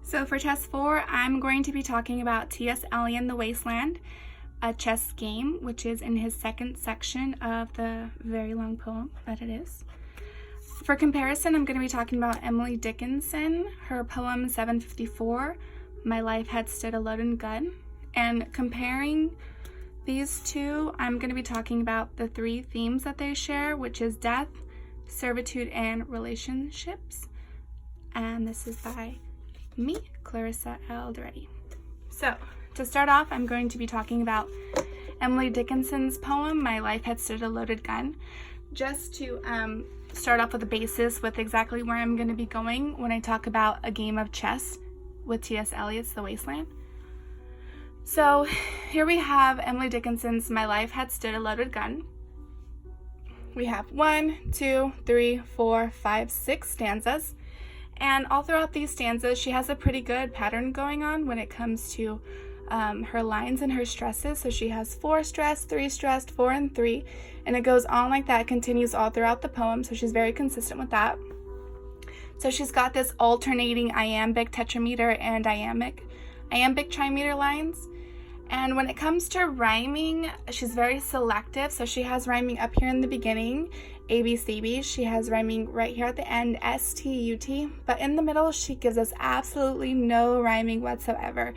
So for test 4, I'm going to be talking about T.S.Eliot, The Wasteland, a chess game, which is in his second section of the very long poem that it is. For comparison, I'm going to be talking about Emily Dickinson, her poem 754, My Life Had Stood a Loaded Gun. And comparing these two, I'm going to be talking about the 3 themes that they share, which is death, servitude, and relationships. And this is by me, Clarissa Eldoretti. So, to start off, I'm going to be talking about Emily Dickinson's poem, My Life Had Stood a Loaded Gun. Just to start off with a basis with exactly where I'm going to be going when I talk about a game of chess with T.S.Eliot's The Wasteland. So, here we have Emily Dickinson's My Life Had Stood a Loaded Gun. We have 1, 2, 3, 4, 5, 6 stanzas. And all throughout these stanzas, she has a pretty good pattern going on when it comes to her lines and her stresses. So she has 4 stressed, 3 stressed, 4 and 3, and it goes on like that, continues all throughout the poem, so she's very consistent with that. So she's got this alternating iambic tetrameter and iambic trimeter lines. And when it comes to rhyming, she's very selective. So she has rhyming up here in the beginning, A, B, C, B. She has rhyming right here at the end, S, T, U, T. But in the middle, she gives us absolutely no rhyming whatsoever.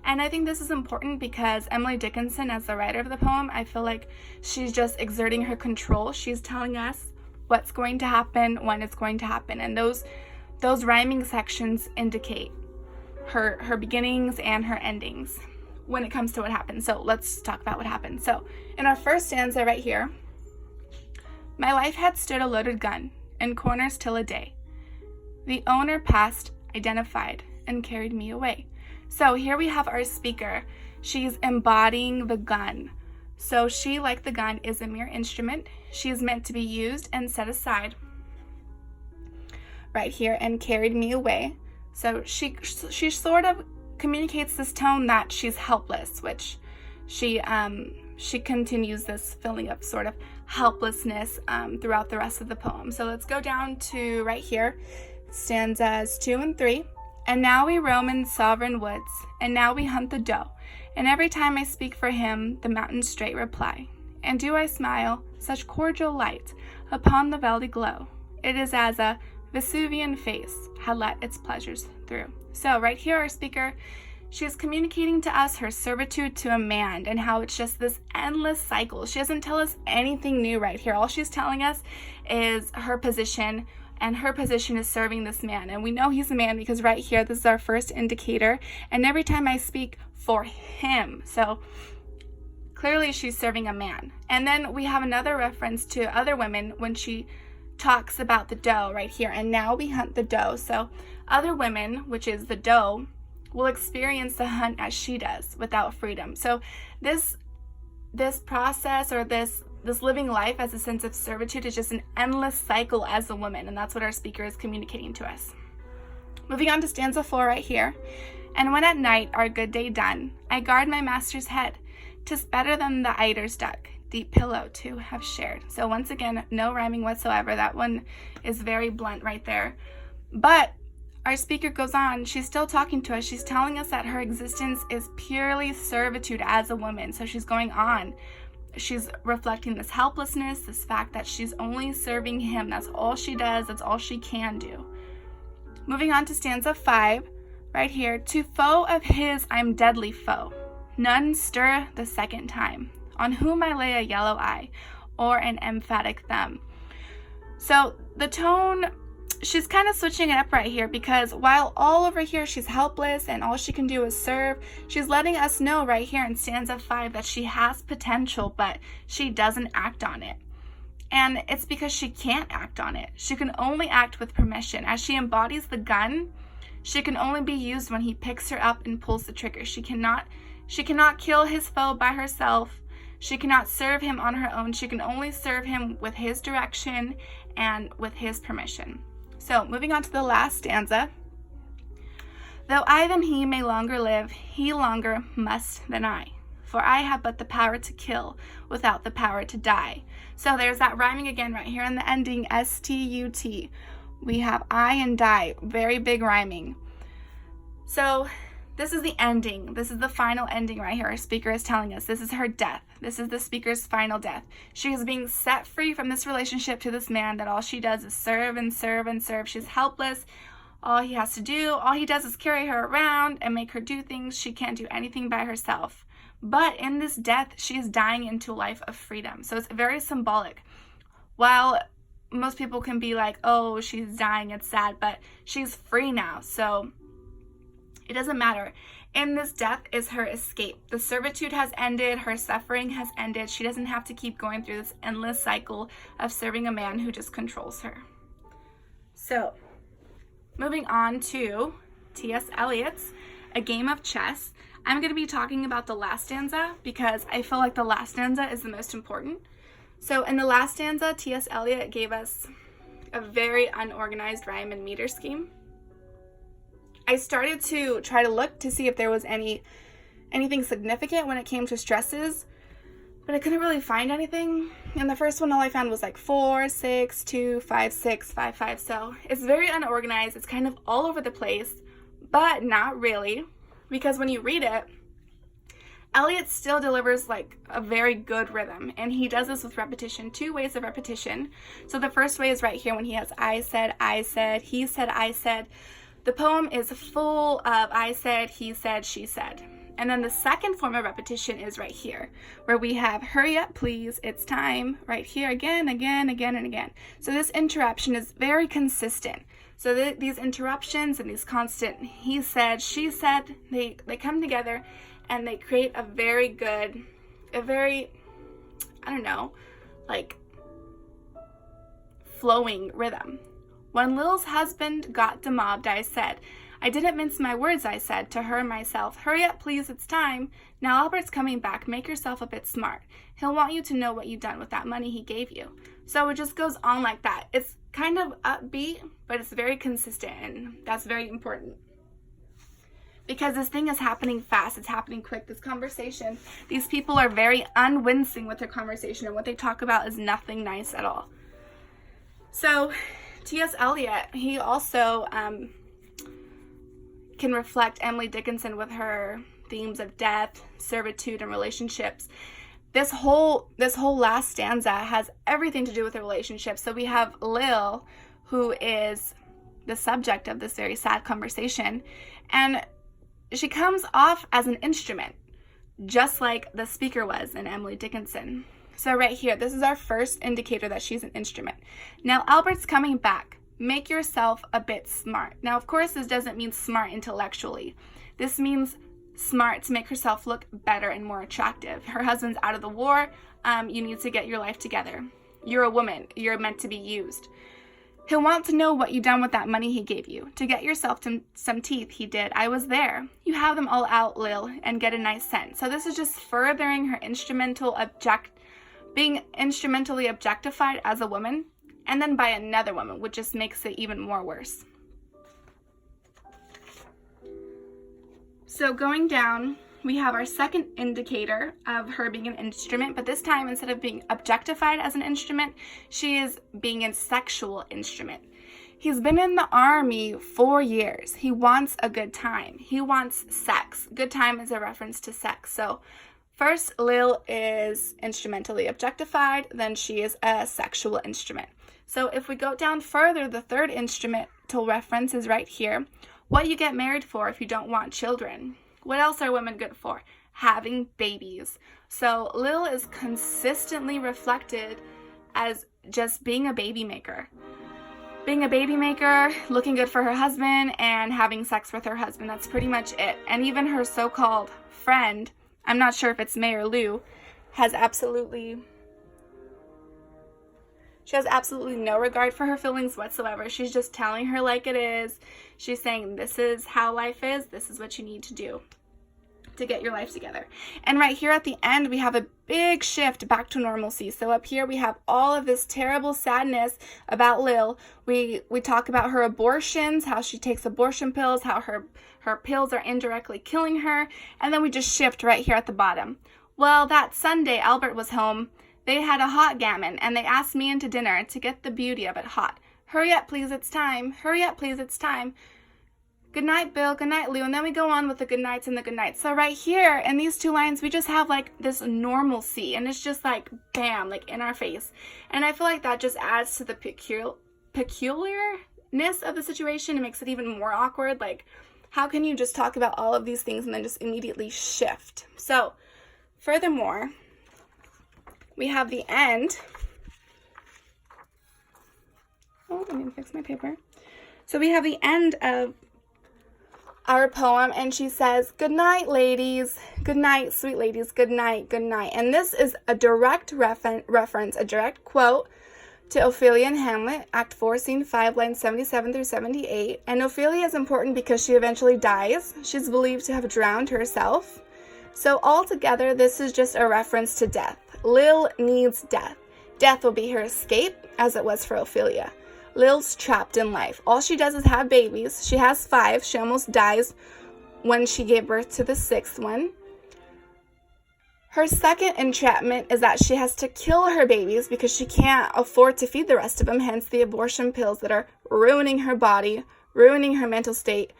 And I think this is important because Emily Dickinson, as the writer of the poem, I feel like she's just exerting her control. She's telling us what's going to happen, when it's going to happen. And those rhyming sections indicate her beginnings and her endings when it comes to what happened. So let's talk about what happened. So in our first stanza right here, my life had stood a loaded gun in corners till a day. The owner passed, identified, and carried me away. So here we have our speaker. She's embodying the gun. So she, like the gun, is a mere instrument. She is meant to be used and set aside right here and carried me away. So she sort of communicates this tone that she's helpless, which she continues this feeling of sort of helplessness throughout the rest of the poem. So let's go down to right here, stanzas 2 and 3. And now we roam in sovereign woods, and now we hunt the doe. And every time I speak for him, the mountains straight reply. And do I smile such cordial light upon the valley glow? It is as a Vesuvian face had let its pleasures through. So right here, our speaker, she is communicating to us her servitude to a man and how it's just this endless cycle. She doesn't tell us anything new right here. All she's telling us is her position, and her position is serving this man. And we know he's a man because right here, this is our first indicator. And every time I speak for him. So clearly she's serving a man. And then we have another reference to other women when she talks about the doe right here. And now we hunt the doe. So other women, which is the doe, will experience the hunt as she does without freedom. So this process, or this living life as a sense of servitude, is just an endless cycle as a woman, and that's what our speaker is communicating to us. Moving on to stanza 4 right here. And when at night, our good day done, I guard my master's head. 'Tis better than the eider's duck, deep pillow to have shared. So once again, no rhyming whatsoever. That one is very blunt right there. But our speaker goes on, she's still talking to us. She's telling us that her existence is purely servitude as a woman. So she's going on. She's reflecting this helplessness, this fact that she's only serving him. That's all she does. That's all she can do. Moving on to stanza 5, right here. To foe of his I'm deadly foe. None stir the second time. On whom I lay a yellow eye or an emphatic thumb. So the tone, she's kind of switching it up right here, because while all over here she's helpless and all she can do is serve, she's letting us know right here in stanza 5 that she has potential, but she doesn't act on it. And it's because she can't act on it. She can only act with permission. As she embodies the gun, she can only be used when he picks her up and pulls the trigger. She cannot kill his foe by herself. She cannot serve him on her own. She can only serve him with his direction and with his permission. So, moving on to the last stanza. Though I than he may longer live, he longer must than I. For I have but the power to kill, without the power to die. So there's that rhyming again right here in the ending, S-T-U-T. We have I and die, very big rhyming. So this is the ending. This is the final ending right here. Our speaker is telling us this is her death. This is the speaker's final death. She is being set free from this relationship to this man that all she does is serve and serve and serve. She's helpless. All he does is carry her around and make her do things. She can't do anything by herself. But in this death, she is dying into a life of freedom. So it's very symbolic. While most people can be like, oh, she's dying, it's sad, but she's free now. So it doesn't matter. In this death is her escape. The servitude has ended. Her suffering has ended. She doesn't have to keep going through this endless cycle of serving a man who just controls her. So, moving on to T.S. Eliot's A Game of Chess. I'm going to be talking about the last stanza because I feel like the last stanza is the most important. So in the last stanza, T.S. Eliot gave us a very unorganized rhyme and meter scheme. I started to try to look to see if there was anything significant when it came to stresses, but I couldn't really find anything. And the first one, all I found was like 4, 6, 2, 5, 6, 5, 5. So it's very unorganized. It's kind of all over the place, but not really, because when you read it, Eliot still delivers like a very good rhythm, and he does this with repetition, 2 ways of repetition. So the first way is right here when he has I said, he said, I said. The poem is full of I said, he said, she said. And then the second form of repetition is right here, where we have hurry up, please, it's time, right here again, again, again, and again. So this interruption is very consistent. So these interruptions and these constant he said, she said, they come together and they create a very, I don't know, like flowing rhythm. When Lil's husband got demobbed, I said, I didn't mince my words, I said to her myself, hurry up, please, it's time. Now Albert's coming back, make yourself a bit smart. He'll want you to know what you've done with that money he gave you. So it just goes on like that. It's kind of upbeat, but it's very consistent, and that's very important. Because this thing is happening fast, it's happening quick, this conversation. These people are very unwincing with their conversation, and what they talk about is nothing nice at all. So T.S. Eliot, he also can reflect Emily Dickinson with her themes of death, servitude, and relationships. This whole last stanza has everything to do with a relationship. So we have Lil, who is the subject of this very sad conversation, and she comes off as an instrument, just like the speaker was in Emily Dickinson. So right here, this is our first indicator that she's an instrument. Now Albert's coming back. Make yourself a bit smart. Now, of course, this doesn't mean smart intellectually. This means smart to make herself look better and more attractive. Her husband's out of the war. You need to get your life together. You're a woman. You're meant to be used. He'll want to know what you've done with that money he gave you. To get yourself some teeth, he did. I was there. You have them all out, Lil, and get a nice scent. So this is just furthering her being instrumentally objectified as a woman, and then by another woman, which just makes it even more worse. So going down, we have our second indicator of her being an instrument, but this time, instead of being objectified as an instrument, she is being a sexual instrument. He's been in the army 4 years. He wants a good time. He wants sex. Good time is a reference to sex. So first, Lil is instrumentally objectified, then she is a sexual instrument. So if we go down further, the third instrumental reference is right here. What you get married for if you don't want children. What else are women good for? Having babies. So Lil is consistently reflected as just being a baby maker. Being a baby maker, looking good for her husband, and having sex with her husband. That's pretty much it. And even her so-called friend, I'm not sure if it's May or Lou, has absolutely no regard for her feelings whatsoever. She's just telling her like it is. She's saying, this is how life is. This is what you need to do to get your life together. And right here at the end, we have a big shift back to normalcy. So up here, we have all of this terrible sadness about Lil. We talk about her abortions, how she takes abortion pills, how her pills are indirectly killing her. And then we just shift right here at the bottom. Well, that Sunday, Albert was home. They had a hot gammon, and they asked me into dinner to get the beauty of it hot. Hurry up, please, it's time. Hurry up, please, it's time. good night, Bill, good night, Lou, and then we go on with the good nights and the good nights. So right here in these two lines, we just have like this normalcy, and it's just like bam, like in our face. And I feel like that just adds to the peculiarness of the situation. It makes it even more awkward. Like, how can you just talk about all of these things and then just immediately shift? So furthermore, we have the end. Oh, I need to fix my paper. So we have the end of our poem, and she says, good night, ladies. Good night, sweet ladies. Good night, good night. And this is a direct reference, a direct quote to Ophelia and Hamlet, Act 4, Scene 5, lines 77 through 78. And Ophelia is important because she eventually dies. She's believed to have drowned herself. So altogether, this is just a reference to death. Lil needs death. Death will be her escape, as it was for Ophelia. Lil's trapped in life. All she does is have babies. She has 5. She almost dies when she gave birth to the 6th one. Her second entrapment is that she has to kill her babies because she can't afford to feed the rest of them, hence the abortion pills that are ruining her body, ruining her mental state,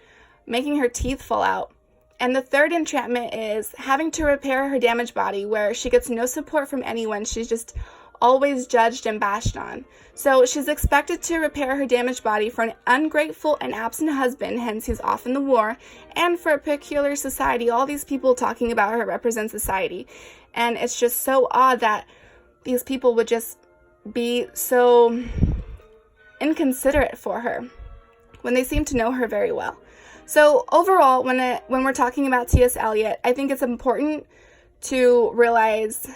making her teeth fall out. And the third entrapment is having to repair her damaged body, where she gets no support from anyone. She's just always judged and bashed on. So she's expected to repair her damaged body for an ungrateful and absent husband, hence he's off in the war, and for a peculiar society. All these people talking about her represent society. And it's just so odd that these people would just be so inconsiderate for her when they seem to know her very well. So overall, when we're talking about T.S. Eliot, I think it's important to realize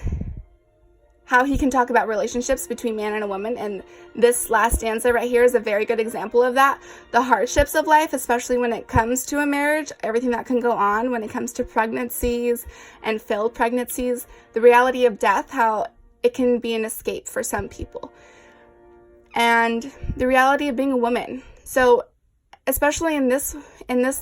how he can talk about relationships between man and a woman, and this last stanza right here is a very good example of that. The hardships of life, especially when it comes to a marriage, everything that can go on when it comes to pregnancies and failed pregnancies, the reality of death, how it can be an escape for some people, and the reality of being a woman. So especially in this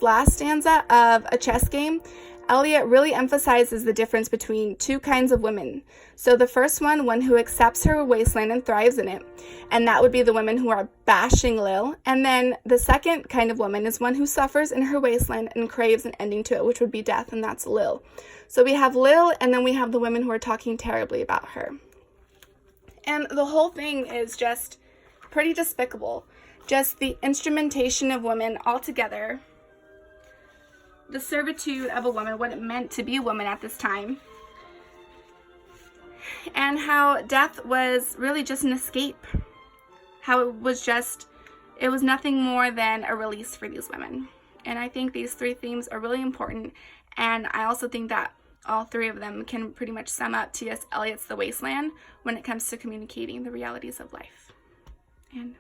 last stanza of A Chess Game, Eliot really emphasizes the difference between two kinds of women. So the first one who accepts her wasteland and thrives in it, and that would be the women who are bashing Lil. And then the second kind of woman is one who suffers in her wasteland and craves an ending to it, which would be death, and that's Lil. So we have Lil, and then we have the women who are talking terribly about her. And the whole thing is just pretty despicable. Just the instrumentation of women altogether, the servitude of a woman, what it meant to be a woman at this time, and how death was really just an escape, how it was nothing more than a release for these women. And I think these 3 themes are really important, and I also think that all 3 of them can pretty much sum up T.S. Eliot's The Wasteland when it comes to communicating the realities of life. And